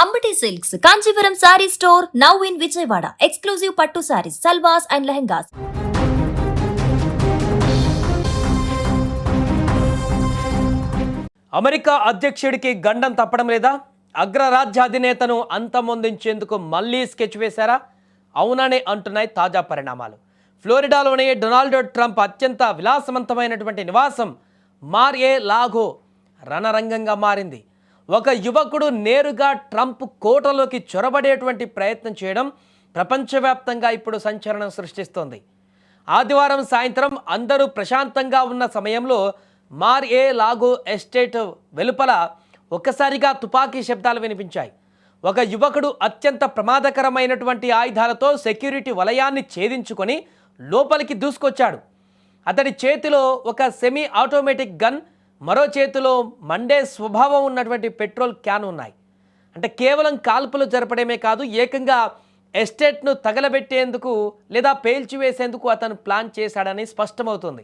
Ambati silks Kanchipuram sorry store now in Vijayawada. Exclusive పట్టు saris, సల్వాస్ and lehengas. America అధ్యక్షుడికి గండం తప్పడం లేదా? అగ్రరాజ్యాధినేతను అంతమొందించేందుకు మళ్లీ స్కెచ్ వేశారా? అవుననే అంటున్నాయి తాజా పరిణామాలు. ఫ్లోరిడాలోని డొనాల్డ్ ట్రంప్ అత్యంత విలాసవంతమైనటువంటి నివాసం మార్-ఏ-లాగో రణరంగంగా మారింది. ఒక యువకుడు నేరుగా ట్రంప్ కోటలోకి చొరబడేటువంటి ప్రయత్నం చేయడం ప్రపంచవ్యాప్తంగా ఇప్పుడు సంచలనం సృష్టిస్తోంది. ఆదివారం సాయంత్రం అందరూ ప్రశాంతంగా ఉన్న సమయంలో మార్-ఏ-లాగో ఎస్టేట్ వెలుపల ఒక్కసారిగా తుపాకీ శబ్దాలు వినిపించాయి. ఒక యువకుడు అత్యంత ప్రమాదకరమైనటువంటి ఆయుధాలతో సెక్యూరిటీ వలయాన్ని ఛేదించుకొని లోపలికి దూసుకొచ్చాడు. అతడి చేతిలో ఒక సెమీ ఆటోమేటిక్ గన్, మరో చేతిలో మండే స్వభావం ఉన్నటువంటి పెట్రోల్ క్యాన్ ఉన్నాయి. అంటే కేవలం కాల్పులు జరపడమే కాదు, ఏకంగా ఎస్టేట్ను తగలబెట్టేందుకు లేదా పేల్చివేసేందుకు అతను ప్లాన్ చేశాడని స్పష్టమవుతుంది.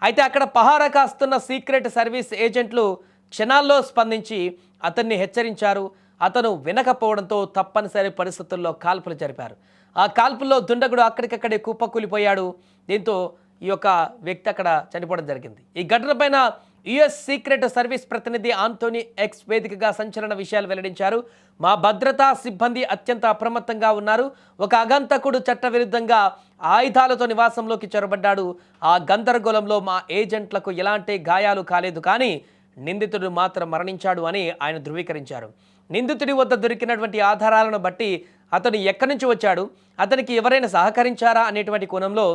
అయితే అక్కడ పహారా కాస్తున్న సీక్రెట్ సర్వీస్ ఏజెంట్లు క్షణాల్లో స్పందించి అతన్ని హెచ్చరించారు. అతను వినకపోవడంతో తప్పనిసరి పరిస్థితుల్లో కాల్పులు జరిపారు. ఆ కాల్పుల్లో దుండగుడు అక్కడికక్కడే కుప్పకూలిపోయాడు. దీంతో ఈ యొక్క వ్యక్తి అక్కడ చనిపోవడం జరిగింది. ఈ ఘటనపైన యుఎస్ సీక్రెట్ సర్వీస్ ప్రతినిధి ఆంటోనీ ఎక్స్ వేదికగా సంచలన విషయాలు వెల్లడించారు. మా భద్రతా సిబ్బంది అత్యంత అప్రమత్తంగా ఉన్నారు. ఒక అగంతకుడు చట్టవిరుద్ధంగా ఆయుధాలతో నివాసంలోకి చొరబడ్డాడు. ఆ గందరగోళంలో మా ఏజెంట్లకు ఎలాంటి గాయాలు కాలేదు, కానీ నిందితుడు మాత్రం మరణించాడు అని ఆయన ధృవీకరించారు. నిందితుడి వద్ద దొరికినటువంటి ఆధారాలను బట్టి అతను ఎక్కడి నుంచి వచ్చాడు, అతనికి ఎవరైనా సహకరించారా అనేటువంటి కోణంలో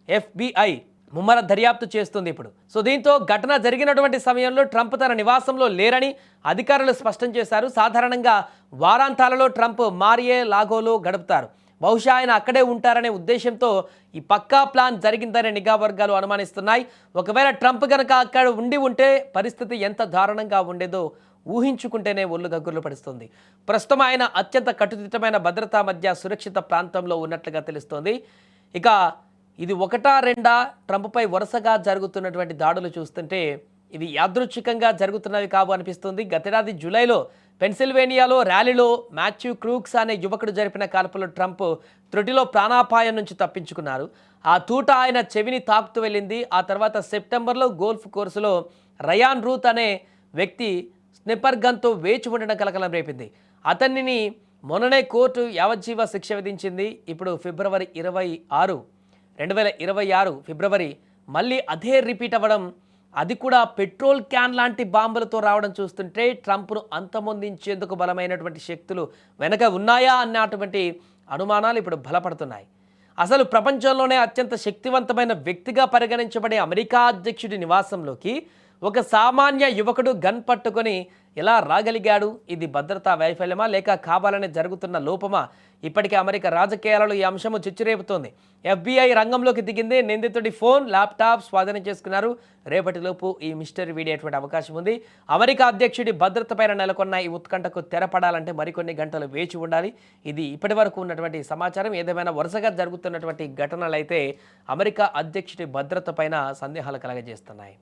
FBI ముమ్మర దర్యాప్తు చేస్తుంది ఇప్పుడు. సో దీంతో ఘటన జరిగినటువంటి సమయంలో ట్రంప్ తన నివాసంలో లేరని అధికారులు స్పష్టం చేశారు. సాధారణంగా వారాంతాలలో ట్రంప్ మార్-ఏ-లాగోలో గడుపుతారు. బహుశా ఆయన అక్కడే ఉంటారనే ఉద్దేశంతో ఈ పక్కా ప్లాన్ జరిగిందని నిఘా వర్గాలు అనుమానిస్తున్నాయి. ఒకవేళ ట్రంప్ కనుక అక్కడ ఉంటే పరిస్థితి ఎంత దారుణంగా ఉండేదో ఊహించుకుంటేనే ఒళ్ళు గగ్గుర్లు పడుస్తుంది. ప్రస్తుతం ఆయన అత్యంత కట్టుదిట్టమైన భద్రతా మధ్య సురక్షిత ప్రాంతంలో ఉన్నట్లుగా తెలుస్తోంది. ఇక ఇది ఒకటా రెండా ట్రంప్పై వరుసగా జరుగుతున్నటువంటి దాడులు చూస్తుంటే ఇవి యాదృచ్ఛికంగా జరుగుతున్నవి కావు అనిపిస్తుంది. గతేడాది జూలైలో పెన్సిల్వేనియాలో ర్యాలీలో మాథ్యూ క్రూక్స్ అనే యువకుడు జరిపిన కాల్పులో ట్రంప్ త్రుటిలో ప్రాణాపాయం నుంచి తప్పించుకున్నారు. ఆ తూట ఆయన చెవిని తాకుతూ వెళ్ళింది. ఆ తర్వాత సెప్టెంబర్లో గోల్ఫ్ కోర్సులో రయాన్ రూత్ అనే వ్యక్తి స్నిప్పర్ గన్తో వేచి ఉండడం కలకలం రేపింది. అతనిని మొన్ననే కోర్టు యావజ్జీవ శిక్ష విధించింది. ఇప్పుడు ఫిబ్రవరి 2026 ఫిబ్రవరి మళ్ళీ అదే రిపీట్ అవ్వడం, అది కూడా పెట్రోల్ క్యాన్ లాంటి బాంబులతో రావడం చూస్తుంటే ట్రంప్ను అంతమొందించేందుకు బలమైనటువంటి శక్తులు వెనక ఉన్నాయా అన్నటువంటి అనుమానాలు ఇప్పుడు బలపడుతున్నాయి. అసలు ప్రపంచంలోనే అత్యంత శక్తివంతమైన వ్యక్తిగా పరిగణించబడే అమెరికా అధ్యక్షుడి నివాసంలోకి ఒక సామాన్య యువకుడు గన్ పట్టుకొని ఎలా రాగలిగాడు? ఇది భద్రతా వైఫల్యమా లేక కావాలనే జరుగుతున్న లోపమా? ఇప్పటికే అమెరికా రాజకీయాలలో ఈ అంశము చిచ్చురేపుతోంది. FBI రంగంలోకి దిగింది. నిందితుడి ఫోన్, ల్యాప్టాప్ స్వాధీనం చేసుకున్నారు. రేపటిలోపు ఈ మిస్టరీ వీడేటువంటి అవకాశం ఉంది. అమెరికా అధ్యక్షుడి భద్రతపైన నెలకొన్న ఈ ఉత్కంఠకు తెరపడాలంటే మరికొన్ని గంటలు వేచి ఉండాలి. ఇది ఇప్పటి వరకు ఉన్నటువంటి సమాచారం. ఏదేమైనా వరుసగా జరుగుతున్నటువంటి ఘటనలు అయితే అమెరికా అధ్యక్షుడి భద్రత పైన సందేహాలు కలగజేస్తున్నాయి.